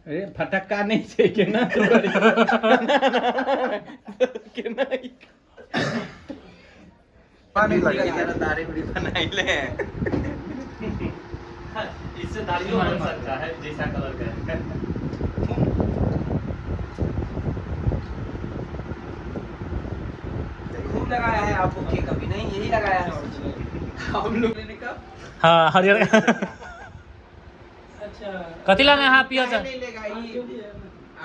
अरे फटक्का नहीं छे के ना के नहीं पानी लगा दाढ़ी उड़ी बनाई ले इससे दाढ़ी बन सकता है जैसा कलर का है। खूब लगाया है आपको के कभी नहीं यही लगाया है हम लोग ने कब हाँ हरियर अच्छा कतिला में हाँ पिया था नहीं लेगा ये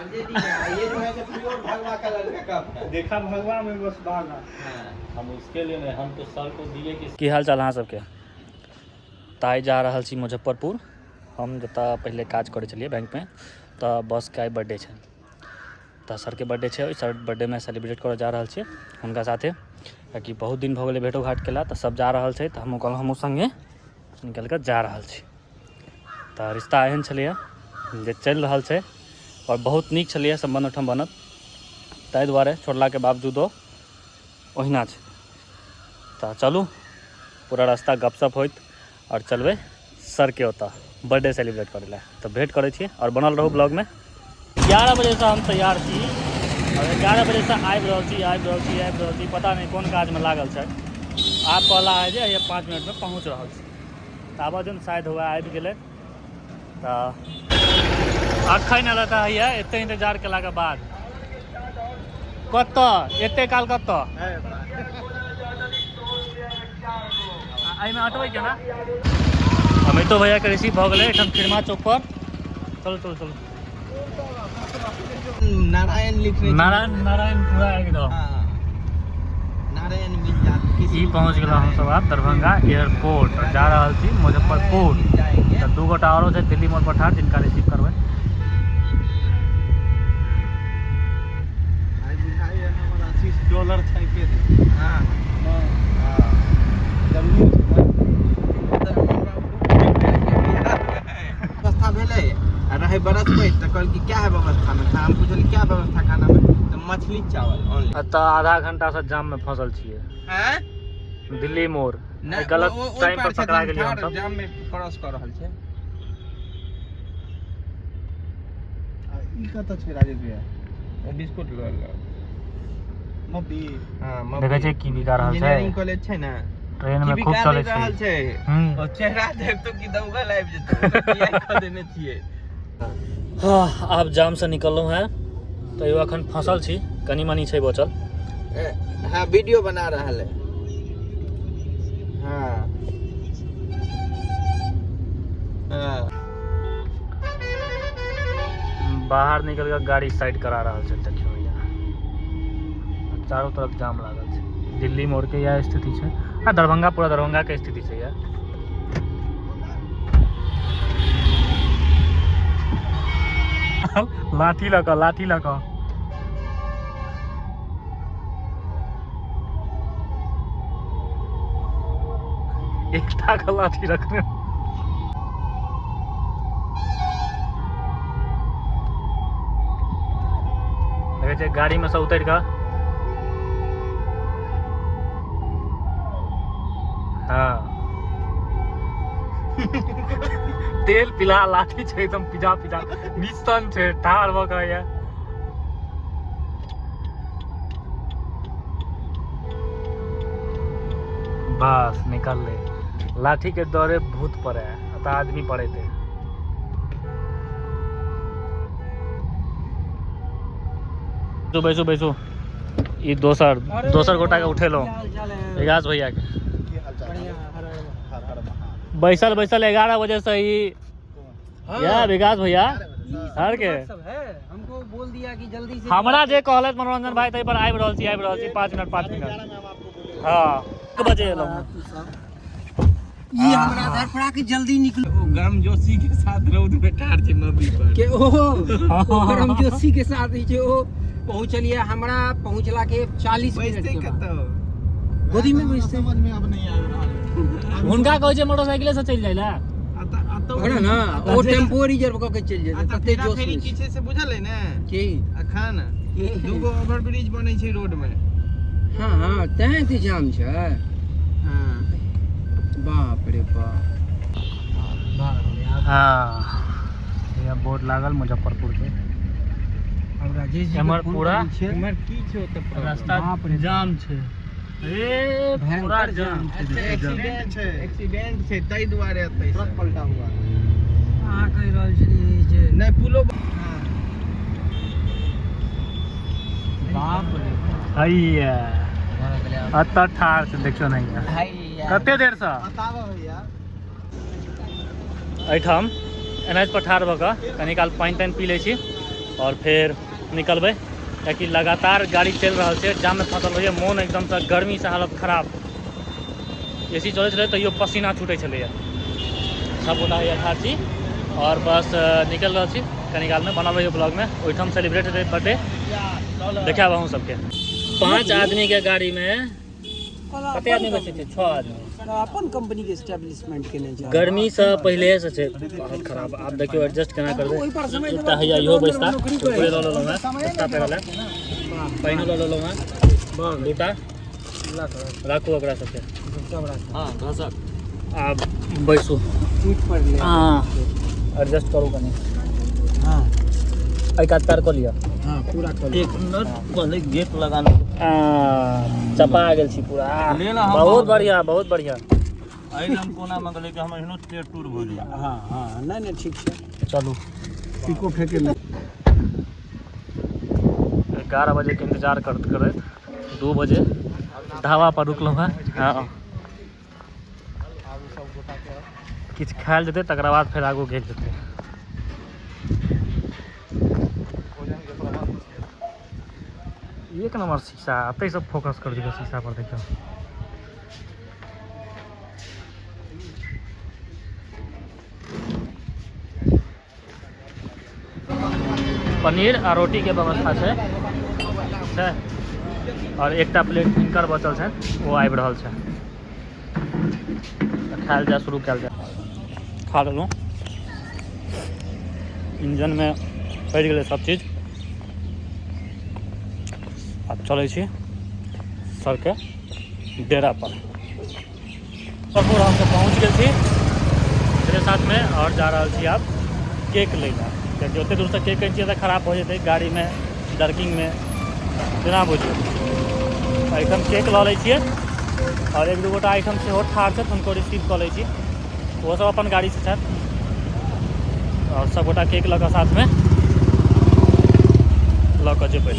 आरजेडी है ये जो है कि प्योर भगवा कलर का कप है देखा भगवा में बस दाग है। हां हम उसके लिए नहीं, हम तो सर को दिए कि की हाल चाल अहाँ सबके ताई जा रहल छी मुजफ्फरपुर। हम जतऽ पहले काज करे छलिए बैंक में तो बस के आई बर्थडे है तो सर के बर्थडे है सर बर्थडे में सेलिब्रेट करे जा रहल छी उनका साथे कि बहुत दिन भऽ गेलै भेटो घाट केला तो सब जा रहल छै तो हम कहलहुँ हमहूँ संगे निकल कर जा रहल छी। तो रिश्ता एहन छलिए जे चलि रहल छै और बहुत नीक छलिए सम्बन्ध ओहिठाम बनत ताहि दुआरे छोड़ला के बावजूदो ओहिना छै। तो चलू पूरा रास्ता गपशप होइत और चलबै सर के ओतऽ बर्थडे सेलिब्रेट करे ला। तो भेंट करे छी और बनल रहू ब्लॉग में। 11 बजे से हम तैयार छी और 11 बजे से आबि रहल छी पता नहीं कोन काज में लागल छै। आप कहला है जे ये 5 मिनट में पहुँच रहल छी तो आब जो शायद हुआ आबि गेलै तो अखन रहता है एते इंतजार केला के बाद कतऽ एते काल कतऽ में हटबै के ना अमितो भैया के रिसीव भऽ गेलै एखन खिरमा चौक पर। चलो चलो चलो नारायण लिखने नारायण पूरा एकदम नारायण मिल जात ई पहुँच गेल हम सब आब दरभंगा एयरपोर्ट जा रहल छी मुजफ्फरपुर। तो 2 गोटा और छै दिल्ली मोड़ पर ठाढ़ जिनका रिसीव करबै। आई बुझाई है हमर $80 छै के हां व्यवस्था भेलै रहे बरस पे तो कल की क्या है व्यवस्था में हम पूछल क्या व्यवस्था खाना में तो मछली चावल ओनली। तो आधा घंटा से जाम में फंसल छिए हैं दिल्ली मोड़ गलत टाइम पर पकड़ा गेलिए हम सब जाम में क्रॉस कर रहल छै। ई कत छै राजेश भैया बिस्कुट ल मब्बी हां मब्बी देखै छै की बिका रहल छै इंजीनियरिंग कॉलेज छै ना ट्रेन में खूब चलै छै और चेहरा देख तो की दौगल आबि जेतौ किया ख देने छियै। हाँ आब जाम से निकललहुँ हैं तो अखन फंसल छी कनी मनी छै बचल। हाँ वीडियो बना रहल है हाँ बाहर निकल कर गाड़ी साइड करा रहा है देखियो भैया चारों तरफ जाम लागल छै। दिल्ली मोड़ के यह स्थिति है आ दरभंगा पूरा दरभंगा के स्थिति है यार। लाठी लगा एकटा का लाठी रखने देखे गाड़ी में से उतर का हाँ तेल पिला लाठी छै एकदम पिजा निस्तन छै ठाड़ भ के या बस निकल ले लाठी के दौरे भूत पड़े तो आदमी पड़े थे। बैसो ये दोसर गोटा के उठेलो विकास भैया के बैसल 11 बजे से ही यार विकास भैया सर के हमको बोल दिया कि जल्दी से हमरा जे कहलत मनोरंजन भाई तै पर आबि रहल छी 5 मिनट हां के बजे एलो ये हमरा घर पर आके जल्दी निकलो गरम जोशी के साथ रौद में ठाड़ छै मब्बी पर के ओ गरम जोशी के साथ ही छै ओ पहुंचलिए हमरा पहुंचला के 40 मिनट के बाद गोदी में बैठते समझ में अब नहीं आ रहा हुनका कहै छै मोटरसाइकिल से चल जाइला अरे ना ओ टेम्पो रिजर्व क के चल जेतै तते जोश फेरी किछे से बुझल है ना की अखन दूगो ओवरब्रिज बनै छै रोड में हां तै जाम छै हां रे बाप। हाँ ये बोर्ड लागल मुजफ्फरपुर के। अब राजेश जी हमर पूरा हमर की छै त रास्ता जाम छै। ए पूरा जाम छै। एक्सीडेंट छै तै दुआरे एतै ट्रक पलटा हुआ। अहाँ कहि रहल छी जे नै पुलो बाप रे हैया अत ठार से देखियो नहीं हैया कते देर से बताबो भैया एहिठाम एनएच पर ठाढ़ भऽ कऽ कनी काल पानि तानि पी लै छी और फिर निकलबै, कियाकि लगातार गाड़ी चलि रहल छै, जाम में फंसल रहिए, मोन एकदम से गर्मी से हालत खराब। एसी चलै छलै तैयो पसीना छूटै छलैए। सब गोटा हैया ठाढ़ छी और बस निकल रहल छी कनी काल में। बनल रहिए ब्लॉग में, ओहिठाम सेलिब्रेट हेतै बर्थडे, देखाब अहूँ सबके। 5 आदमी के गाड़ी में कते आदमी बैठे छै? 6 आदमी। अपन कंपनी के एस्टैब्लिशमेंट केने जा। गर्मी से पहले से छै बहुत खराब। आप देखियो एडजस्ट केना करबै। एकटा हैया इहो बैसता पूरे ल लेलहुँ हैं, सस्ता पे रहलै पानियो ल लेलहुँ हैं, दूटा राखू ओकरा सबके। हाँ घसक आब बैसू सीट पर ले। हाँ एडजस्ट करू कनी। हाँ एक आध पैर कऽ लिअ। हाँ पूरा कर। एक मिनट पहले गेट लगाना। चपा गेल छी पूरा। बहुत बढ़िया बहुत बढ़िया। हम कोना में गले कि हम एहनो टेर टूर भ गेल। हाँ हाँ नहीं नहीं ठीक छै चलू। पिको फेंके में 11 बजे के इंतजार करते करते 2 बजे ढाबा पर रुकलहुँ हैं। हाँ किछु खायल जेतै तकरा बाद फेर आगू गेल जेतै। एक नंबर शीशा, अतै सब फोकस कर दियो शीशा पर देखियो। पनीर आ रोटी के व्यवस्था छै और एकटा प्लेट हिनकर बचल छै, वो आबि रहल छै। खायल जाए, शुरू कयल जाए। खा लेलहुँ, इंजन में पड़ि गेलै सब चीज। अब चलै छी सर के डेरा पर। परपुर हम सब पहुँच गेल छी मेरे साथ में और जा रहल छी आब केक लै लए, कियाकि ओतेक दूर से केक कहै छियै तऽ खराब हो जेतै गाड़ी में जर्किंग में, जेना बुझियौ। एहिठाम केक लऽ लै छियै और एक दू गोटा एहिठाम सेहो ठाढ़ छथि, हुनको रिसीव कऽ लै छी। ओहो सब अपन गाड़ी से छथि और सब गोटा केक लऽ कऽ साथ में लऽ कऽ जेबै।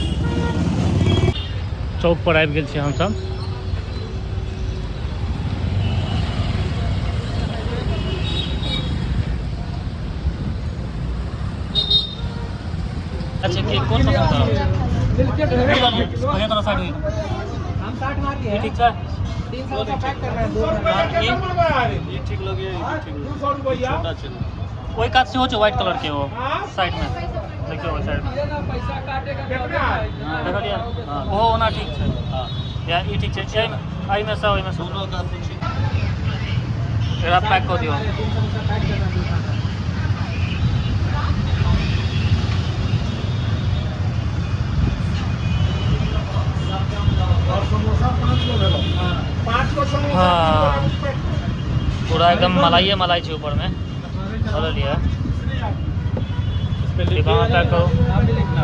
चौक पर आबि गेल छी हम सब। अच्छा केक कौन सा खाता है? बढ़िया तरह साइड हुई हम 60 मार लिए ठीक है। 300 का पैक कर रहे हैं 2 ये ठीक लगे, ये ठीक लगे। 200 रुपया छोटा चलो। वही काट से हो व्हाइट कलर के वो साइड में देखियो, वो साइड में पैसा काटेगा कितना देखलिए। हां वो होना ठीक है। हां या ई ठीक है। आई में से ओई में दोनों का पूछी एरा पैक कर दियो। 300 का पैक कर रहे हैं। और समोसा 5 को ले लो। 5 को समोसा। हाँ पूरा एकदम मलाई मलाई छै ऊपर में। चल लिया डिब्बा में पैक करो।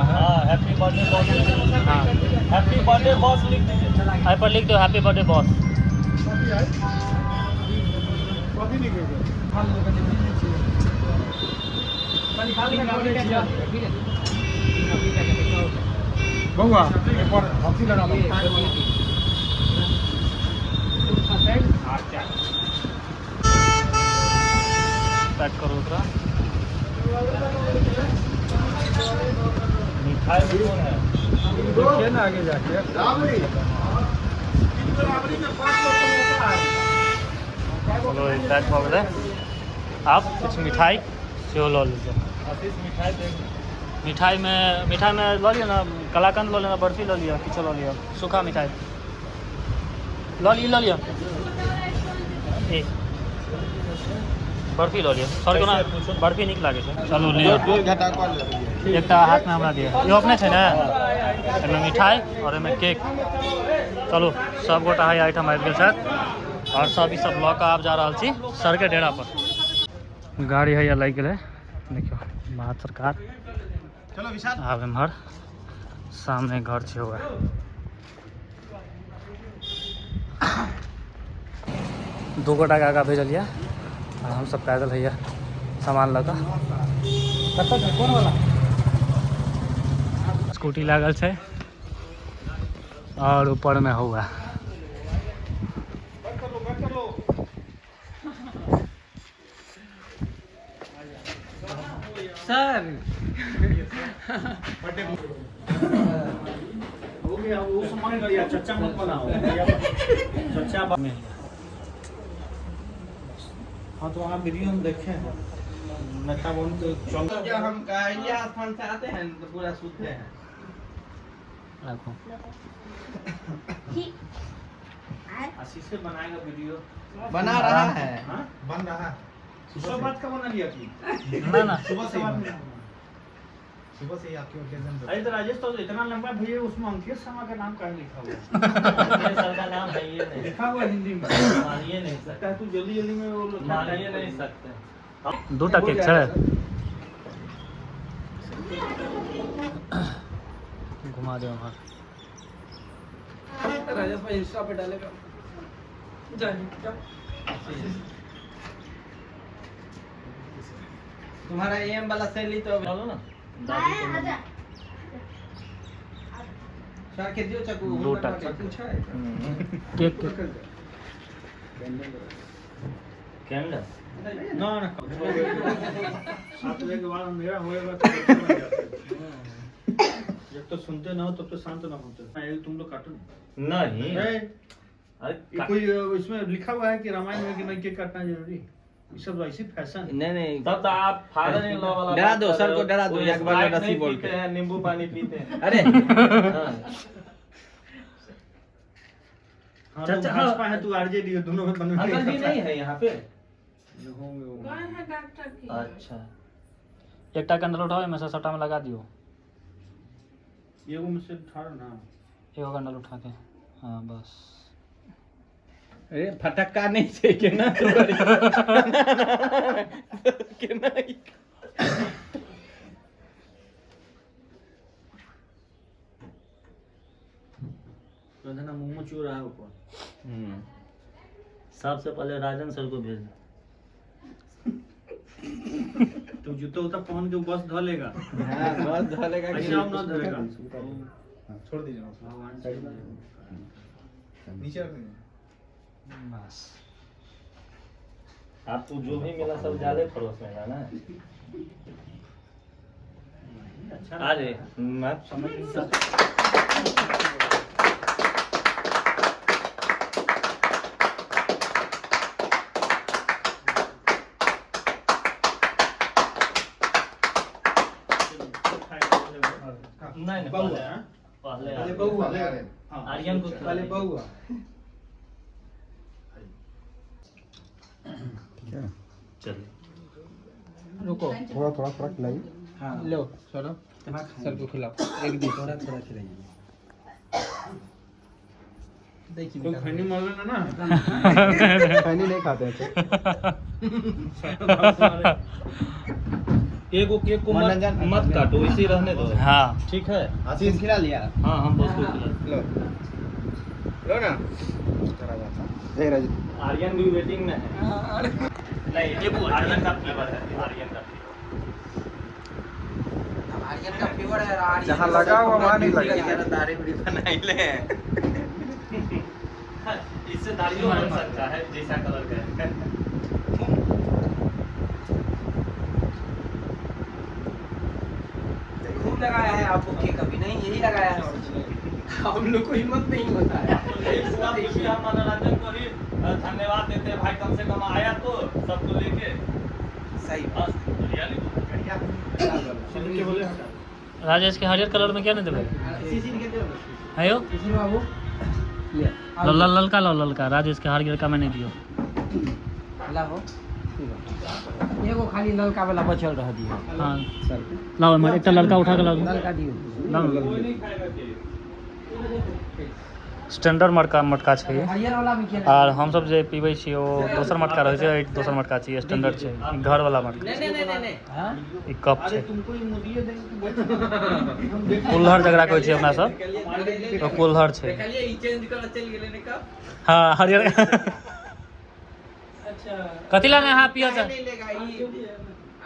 हां हैप्पी बर्थडे बॉस। हाँ हैप्पी बर्थडे बॉस लिख दीजिए। आई पर लिख दो हैप्पी बर्थडे बॉस। कॉपी लिखेंगे। बउआ एक बार हंसी लगा लो। पैक करो ओकरा। मिठाई भी कौन है? देखिए ना आगे जाके। चलो ये पैक हो गए। आप कुछ मिठाई सेहो लऽ लीजिए। मिठाई में लऽ लिअ ना, कलाकंद लऽ लिअ ना, बर्फी लऽ लिअ, किछो लऽ लिअ, सूखा मिठाई लऽ लिअ। ए बर्फी लऽ लिअ। सर कोना बर्फी नीक लागै छै। चलू लिअ। एकटा हाथ में हमरा दिअ। इहो अपने छै ने? एहिमे मिठाई और एहिमे केक। चलू सब गोटा है आइटम आबि गेल छथि और सब ई सब लऽ कऽ आब जा रहल छी सर के डेरा पर। गाड़ी है लग गए देखियो भारत सरकार। चलो विशाल आब एम्हर सामने घर छै हुआ। दू गोटा के आगा भेजलिए और हम सब पैदल है सामान लऽ कऽ। कौन वाला स्कूटी लागल छै और ऊपर में हुआ सर हो गया वो सामान लिया चच्चा मत बनाओ चच्चा हाँ तो आप वीडियो में देखे हैं नेता बोल तो चल जब हम इंडिया स्थान से आते हैं तो पूरा शुद्ध है। आशीष से बनाएगा वीडियो बना रहा है। हाँ बन रहा है सुबह बात का बना लिया कि ना सुबह से आपके ओकेजन पे। अरे तो राजेश तो इतना लंबा भैया उसमें अंकित शर्मा का नाम कहाँ लिखा हुआ है? सर का नाम है ये नहीं लिखा हुआ हिंदी में मानिए नहीं सकता तू जल्दी जल्दी में वो मानिए नहीं सकते। दो टके छै घुमा दे वहाँ। राजेश भाई इंस्टा पे डालेगा तुम्हारा एम वाला सैली तो चलो ना सर के दियो चकू दो टका पूछा है केक कैंडल ना ना 7 बजे के बाद मेरा होएगा तो बन जाता है। जब तो सुनते ना हो तब तो शांत ना होते तुम लोग काटो नहीं। अरे कोई इसमें लिखा हुआ है कि रामायण में कि नहीं केक काटना जरूरी ये सब ऐसी फैशन नहीं तब तो आप फादर इन लॉ वाला डरा दो सर को डरा दो एक बार रस्सी बोल के नींबू पानी पीते हैं। अरे चाचा भाजपा है तू आरजेडी दोनों में बनने अंकल जी नहीं है यहाँ पे अच्छा एक टा कैंडल उठाओ में से सबटा में लगा दियो ये वो मुझसे उठा ना एगो कैंडल उठा के हाँ बस। अरे फटक्का नहीं से के ना के ना तो ना मुंह चूर रहा है ऊपर। सबसे पहले राजन सर को भेज तो जूता उता पहन के बस धो लेगा। हां बस धलेगा कि ऐसा ना धरेगा छोड़ दीजिए नीचे रख दीजिए बस। आपको जो भी मिला सब ज्यादा परोस में ना अच्छा अरे मैं समझ नहीं सकता। नहीं पहले बहुआ आर्यन को पहले बहुआ चल रुको थोड़ा थोड़ा थोड़ा खिलाइए। हाँ लो चलो सर को खिलाओ एक दी थोड़ा थोड़ा खिलाइए देखिए कोई खैनी मार लेना ना खैनी नहीं खाते हैं एक वो केक को मत काटो इसी रहने दो। हाँ ठीक है आशीष खिला लिया हाँ हम बस को खिला लो लो ना करा जाता देख रहे आर्यन भी वेटिंग में है। नहीं ये वो आर्यन का फ्लेवर है आर्यन का आर्यन का फीवर है आर्यन जहाँ लगा हुआ वहाँ नहीं लगा। दाढ़ी भी बनाई ले इससे दाढ़ी बन सकता है जैसा कलर का है। खूब लगाया है आपको केक अभी नहीं यही लगाया है हम लोग को हिम्मत नहीं होता है। पूरा खुशी हम मनोरंजन को ही धन्यवाद देते हैं भाई कम से कम आया तो सबको लेके सही बस रियली के बोले राजेश के हरियर कलर में क्या नहीं देवे सीसी के दो है यो सीसी बाबू ये ललका लो ललका राजेश के हरियर का में नहीं दियो ला हो एगो खाली ललका वाला बचल रह दियो हाँ सर लाओ हमारे एक लड़का उठा के लाओ ललका दियो लाओ कोई नहीं खाएगा केक स्टैंडर्ड मटका छै हरियर वाला में के और हम सब जे पीबै छी ओ दोसर मटका रहै छै, दोसर मटका छै स्टैंडर्ड छै, घर वाला मटका नहीं हां ई कप छै। तुमको ये मुर्गी देंगे कुल्हड़ जकरा कहै छी हमरा सब, ओ कुल्हड़ छै। देखलिए ई चेंज कर चल गेले ने कब। हाँ हरियर अच्छा कथी ला यहाँ पिया था? नहीं लेगा ये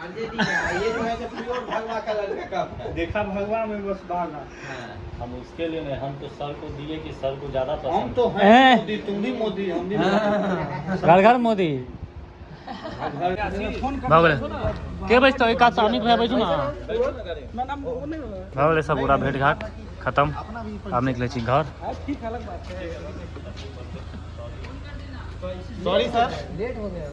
आरजेडी का ये जो है प्योर भगवा कलर का कप है। देखा भगवा में बस भागा। हम उसके लिए नहीं, हम तो सर को दिए कि सर को ज्यादा हम पसंद। तो हैं मोदी, तुम भी मोदी, हम भी घर घर मोदी भऽ गेलै के बैसतो एक आध आदमी भए बैसू ना भऽ गेलै सब पूरा भेंट घाट खत्म। आब निकलै छी घर। Sorry sir. लेट हो गया।